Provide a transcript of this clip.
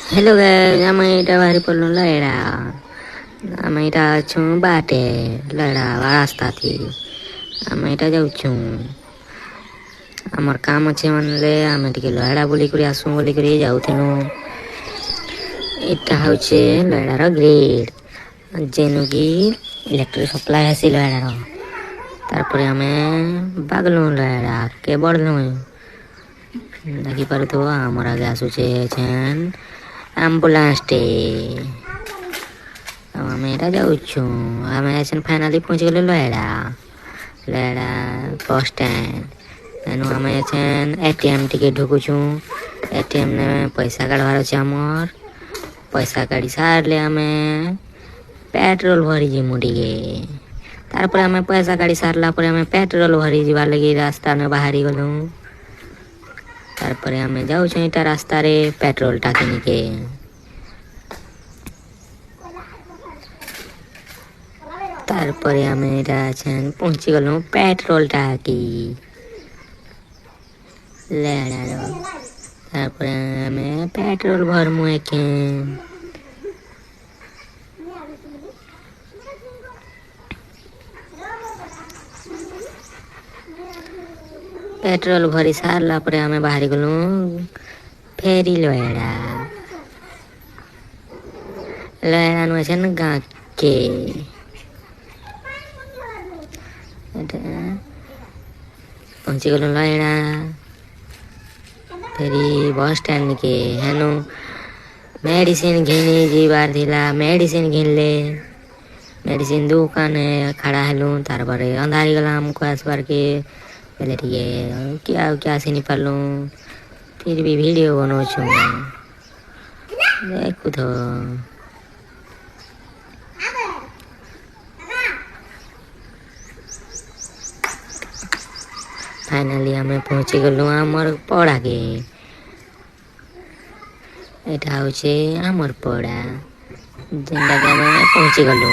Hello guys ଆମେ ଏଇଟା ବାହାରି ପଡ଼ିଲୁ ଲୟଡ଼ା ଆମେ ଏଇଟା ଅଛୁ ବାଟେ ଲୟଡ଼ା ରାସ୍ତାଥି ଆମେ ଏଇଟା ଯାଉଛୁ ଆମର କାମ ଅଛି ମାନେ ଆମେ ଟିକେ ଲୟଡ଼ା ବୁଲିକରି ଆସୁ ବୋଲିକରି ଯାଉଥିଲୁ ଏଇଟା ହେଉଛି ଲୟଡ଼ାର ଗ୍ରିଡ୍ ଯେନୁକି ଇଲେକ୍ଟ୍ରିକ୍ ସପ୍ଲାଏ ଆସି ଲୟଡ଼ାର ତାରପରେ ଆମେ ବାଗଲୁ ଲୟଡ଼ା କେ ବଢ଼ଲୁ ଦେଖିପାରୁଥିବ ଆମର ଆଗେ ଆସୁଛେ ଛେନ୍ ଆମ୍ବୁଲାନ୍ସଟେ ଆଉ ଆମେ ଏଇଟା ଯାଉଛୁ ଆମେ ଏଛେନ୍ ଫାଇନାଲି ପହଞ୍ଚିଗଲୁ ଲୟଡ଼ା ବସ୍ ଷ୍ଟାଣ୍ଡ ତେଣୁ ଆମେ ଏଛେନ୍ ATM ଟିକେ ଢୁକୁଛୁ ATMରେ ପଇସା କାଢ଼ବାର ଅଛି ଆମର ପଇସା କାଢ଼ି ସାରିଲେ ଆମେ पेट्रोल भरी जिमु टिके तारपर आमे पैसा काढ़ी सारला पर आमे पेट्रोल भरी जिबा लगी रास्ता में बाहरी गलु तारपर आमे जाऊ छईटा रास्ता रे पेट्रोल टाकिनी के तारपर आमे एटा छन पहुंची गलु पेट्रोल टाकी लेडारो तारपर आमे पेट्रोल भरमु एके पेट्रोल भरी सारला पर आमे बाहरी गलु फेरी लयड़ा लयड़ा नु छन गाँ के पहुंची गलु लयड़ा फेरी बस स्टैंड के हेनु मेडिसिन घिनी जीवार थिला मेडिसिन घिनले मेडिसिन दुकान खड़ा हेलु तार बारे अंधारी गला हमको आसबार के पहले क्या सीनी पालू फिर भी वीडियो बनाऊ छु देखु तो फाइनली हमें पहुंची गलु आमर पड़ा के एटा होचे आमर पड़ा जेंटा के हमें पहुंची गलु।